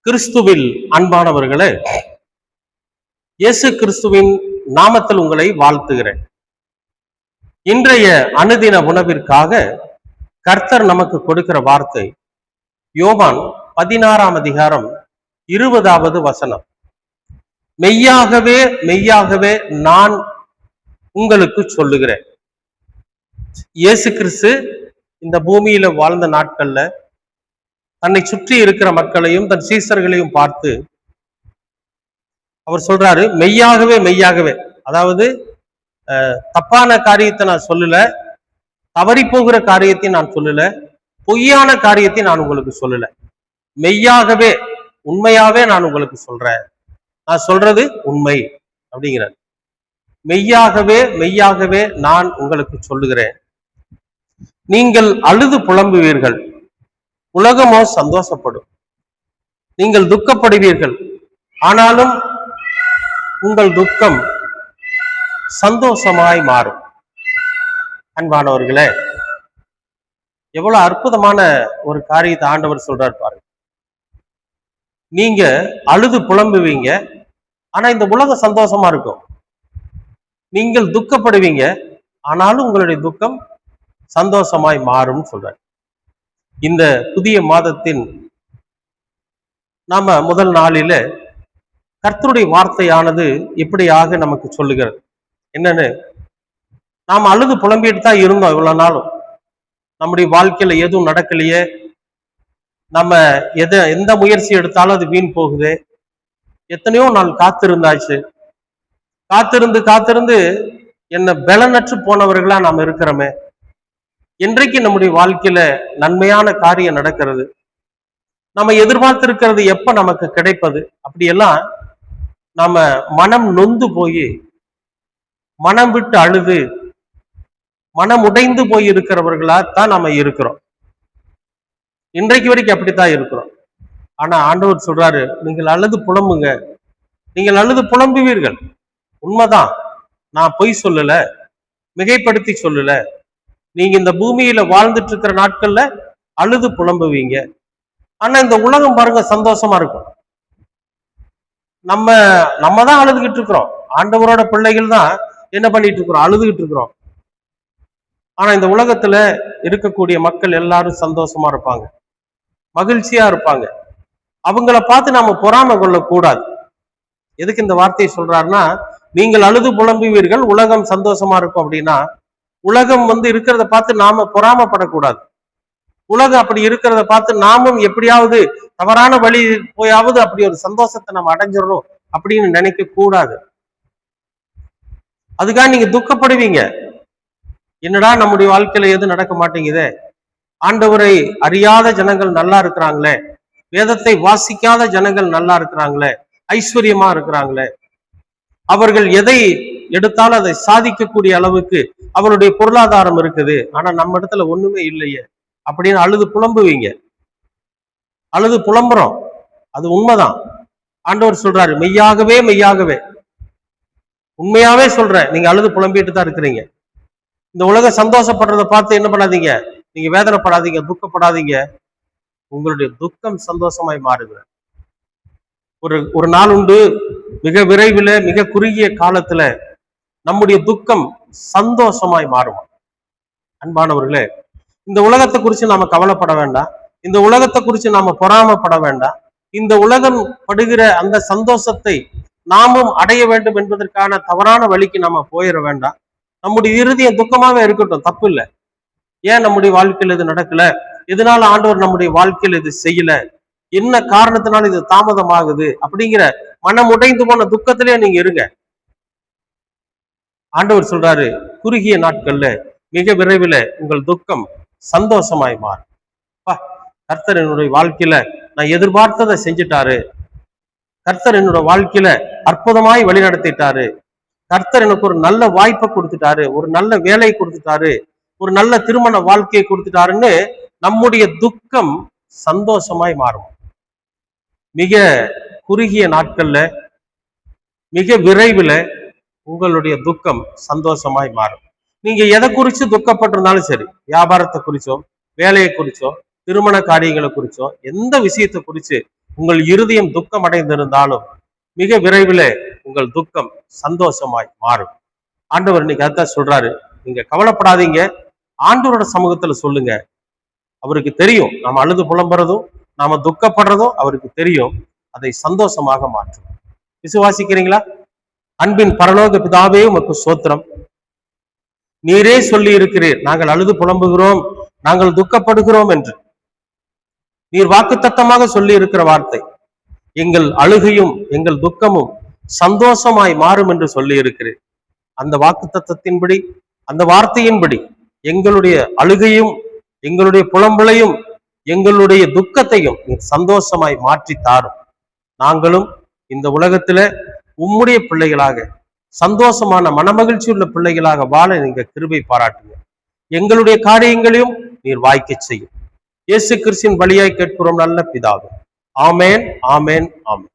கிறிஸ்துவில் அன்பானவர்களே, இயேசு கிறிஸ்துவின் நாமத்தில் உங்களை வாழ்த்துகிறேன். இன்றைய அனுதின உணவிற்காக கர்த்தர் நமக்கு கொடுக்கிற வார்த்தை யோவான் 16ஆம் அதிகாரம் 20வது வசனம். மெய்யாகவே மெய்யாகவே நான் உங்களுக்கு சொல்லுகிறேன். இயேசு கிறிஸ்து இந்த பூமியில வாழ்ந்த நாட்கள்ல தன்னை சுற்றி இருக்கிற மக்களையும் தன் சீசர்களையும் பார்த்து அவர் சொல்றாரு, மெய்யாகவே மெய்யாகவே, அதாவது தப்பான காரியத்தை நான் சொல்லல, தவறி போகிற காரியத்தை நான் சொல்லல, பொய்யான காரியத்தை நான் உங்களுக்கு சொல்லல, மெய்யாகவே உண்மையாவே நான் உங்களுக்கு சொல்றேன், நான் சொல்றது உண்மை அப்படிங்கிறார். மெய்யாகவே மெய்யாகவே நான் உங்களுக்கு சொல்லுகிறேன், நீங்கள் அழுது புலம்புவீர்கள், உலகமோ சந்தோஷப்படும், நீங்கள் துக்கப்படுவீர்கள், ஆனாலும் உங்கள் துக்கம் சந்தோஷமாய் மாறும். அன்பானவர்களே, எவ்வளவு அற்புதமான ஒரு காரியத்தை ஆண்டவர் சொல்றாரு பாருங்க. நீங்க அழுது புலம்புவீங்க, ஆனா இந்த உலகம் சந்தோஷமா இருக்கும். நீங்கள் துக்கப்படுவீங்க, ஆனாலும் உங்களுடைய துக்கம் சந்தோஷமாய் மாறும் சொல்றாரு. இந்த புதிய மாதத்தின் நாம முதல் நாளில கர்த்தருடைய வார்த்தையானது இப்படியாக நமக்கு சொல்லுகிறது. என்னன்னு, நாம் அழுது புலம்பிட்டு தான் இருந்தோம் இவ்வளவு நாளும். நம்முடைய வாழ்க்கையில எதுவும் நடக்கலையே, நம்ம எந்த முயற்சி எடுத்தாலும் அது வீண் போகுது, எத்தனையோ நாள் காத்திருந்தாச்சு, காத்திருந்து என்ன பலனற்று போனவர்களா நாம் இருக்கிறோமே, இன்றைக்கு நம்முடைய வாழ்க்கையில நன்மையான காரியம் நடக்கிறது, நம்ம எதிர்பார்த்திருக்கிறது எப்ப நமக்கு கிடைப்பது, அப்படியெல்லாம் நாம மனம் நொந்து போய் மனம் விட்டு அழுது மனம் உடைந்து போய் இருக்கிறவர்களா தான் நாம இருக்கிறோம். இன்றைக்கு வரைக்கும் அப்படித்தான் இருக்கிறோம். ஆனா ஆண்டவர் சொல்றாரு, நீங்கள் அழுது புலம்புங்க, நீங்கள் அழுது புலம்புவீர்கள். உண்மைதான், நான் பொய் சொல்லல, மிகைப்படுத்தி சொல்லல. நீங்க இந்த பூமியில வாழ்ந்துட்டு இருக்கிற நாட்கள்ல அழுது புலம்புவீங்க, ஆனா இந்த உலகம் பாருங்க சந்தோஷமா இருக்கும். நம்ம தான் அழுதுகிட்டு இருக்கிறோம். ஆண்டவரோட பிள்ளைகள் தான் என்ன பண்ணிட்டு இருக்கிறோம், அழுதுகிட்டு இருக்கிறோம். ஆனா இந்த உலகத்துல இருக்கக்கூடிய மக்கள் எல்லாரும் சந்தோஷமா இருப்பாங்க, மகிழ்ச்சியா இருப்பாங்க. அவங்கள பார்த்து நாம பொறாமை கொள்ளக்கூடாது. எதுக்கு இந்த வார்த்தையை சொல்றாருன்னா, நீங்கள் அழுது புலம்புவீர்கள், உலகம் சந்தோஷமா இருக்கும் அப்படின்னா, உலகம் இருக்கிறத பார்த்து நாம பொறாமப்படக்கூடாது. உலகம் அப்படி இருக்கிறத பார்த்து நாமும் எப்படியாவது தவறான வழி போயாவது அப்படி ஒரு சந்தோஷத்தை நம்ம அடைஞ்சிடணும் அப்படின்னு நினைக்க கூடாது. அதுக்காக நீங்க துக்கப்படுவீங்க, என்னடா நம்முடைய வாழ்க்கையில எது நடக்க மாட்டேங்குதே, ஆண்டவரை அறியாத ஜனங்கள் நல்லா இருக்கிறாங்களே, வேதத்தை வாசிக்காத ஜனங்கள் நல்லா இருக்கிறாங்களே, ஐஸ்வர்யமா இருக்கிறாங்களே, அவர்கள் எதை எடுத்தாலும் அதை சாதிக்கக்கூடிய அளவுக்கு அவருடைய பொருளாதாரம் இருக்குது, ஆனா நம்ம இடத்துல ஒண்ணுமே இல்லையே அப்படின்னு அழுது புலம்புவீங்க. அழுது புலம்புறோம், அது உண்மைதான். ஆண்டவர் சொல்றாரு, மெய்யாகவே மெய்யாகவே உண்மையாவே சொல்றேன், நீங்க அழுது புலம்பிட்டு தான் இருக்கிறீங்க. இந்த உலகம் சந்தோஷப்படுறத பார்த்து என்ன பண்ணாதீங்க, நீங்க வேதனைப்படாதீங்க, துக்கப்படாதீங்க. உங்களுடைய துக்கம் சந்தோஷமாய் மாறுங்க. ஒரு நாள் உண்டு, மிக விரைவில், மிக குறுகிய காலத்துல நம்முடைய துக்கம் சந்தோஷமாய் மாறும். அன்பானவர்களே, இந்த உலகத்தை குறித்து நாம கவலைப்பட வேண்டாம், இந்த உலகத்தை குறித்து நாம பொறாமப்பட வேண்டாம். இந்த உலகம் படுகிற அந்த சந்தோஷத்தை நாமும் அடைய வேண்டும் என்பதற்கான தவறான வழிக்கு நாம போயிட வேண்டாம். நம்முடைய இறுதியம் துக்கமாவே இருக்கட்டும், தப்பு இல்லை. ஏன் நம்முடைய வாழ்க்கையில் இது நடக்கல, எதனால ஆண்டவர் நம்முடைய வாழ்க்கையில் இது செய்யல, என்ன காரணத்தினால இது தாமதமாகுது அப்படிங்கிற மனம் உடைந்து போன துக்கத்திலே நீங்க இருங்க. ஆண்டவர் சொல்றாரு, குறுகிய நாட்கள்ல மிக விரைவில் உங்கள் துக்கம் சந்தோஷமாய் மாறும். கர்த்தர் என்னுடைய வாழ்க்கையில நான் எதிர்பார்த்ததை செஞ்சுட்டாரு, கர்த்தர் என்னோட வாழ்க்கையில அற்புதமாய் வழி நடத்திட்டாரு, கர்த்தர் எனக்கு ஒரு நல்ல வாய்ப்பை கொடுத்துட்டாரு, ஒரு நல்ல வேலை கொடுத்துட்டாரு, ஒரு நல்ல திருமண வாழ்க்கையை கொடுத்துட்டாருன்னு நம்முடைய துக்கம் சந்தோஷமாய் மாறும். மிக குறுகிய நாட்கள்ல மிக விரைவில் உங்களுடைய துக்கம் சந்தோஷமாய் மாறும். நீங்க எதை குறிச்சு துக்கப்பட்டிருந்தாலும் சரி, வியாபாரத்தை குறிச்சோ, வேலையை குறிச்சோ, திருமண காரியங்களை குறிச்சோ, எந்த விஷயத்தை குறிச்சு உங்கள் இருதயம் துக்கம் அடைந்திருந்தாலும் மிக விரைவில் உங்கள் துக்கம் சந்தோஷமாய் மாறும். ஆண்டவர் இன்னைக்கு அதான் சொல்றாரு, நீங்க கவலைப்படாதீங்க, ஆண்டவரோட சமூகத்துல சொல்லுங்க. அவருக்கு தெரியும் நாம அழுது புலம்புறதும் நாம துக்கப்படுறதும் அவருக்கு தெரியும். அதை சந்தோஷமாக மாற்றும். விசுவாசிக்கிறீங்களா? அன்பின் பரலோக பிதாவே உமக்கு ஸ்தோத்திரம். நீரே சொல்லி இருக்கிறீர், நாங்கள் அழுது புலம்புகிறோம், நாங்கள் துக்கப்படுகிறோம் என்று. நீர் வாக்குத்தத்தமாக சொல்லி இருக்கிற வார்த்தை, எங்கள் அழுகையும் எங்கள் துக்கமும் சந்தோஷமாய் மாறும் என்று சொல்லி இருக்கிறேன். அந்த வாக்குத்தத்தத்தின்படி, அந்த வார்த்தையின்படி எங்களுடைய அழுகையும் எங்களுடைய புலம்பலையும் எங்களுடைய துக்கத்தையும் நீர் சந்தோஷமாய் மாற்றி தாரும். நாங்களும் இந்த உலகத்துல உம்முடைய பிள்ளைகளாக சந்தோஷமான மனமகிழ்ச்சி உள்ள பிள்ளைகளாக வாழ நீங்க கிருபை பாராட்டுங்க. எங்களுடைய காரியங்களையும் நீர் வாய்க்க செய்யும். இயேசு கிறிஸ்துவின் வழியாய் கேட்கிறோம் நல்ல பிதாவே. ஆமேன், ஆமேன், ஆமேன்.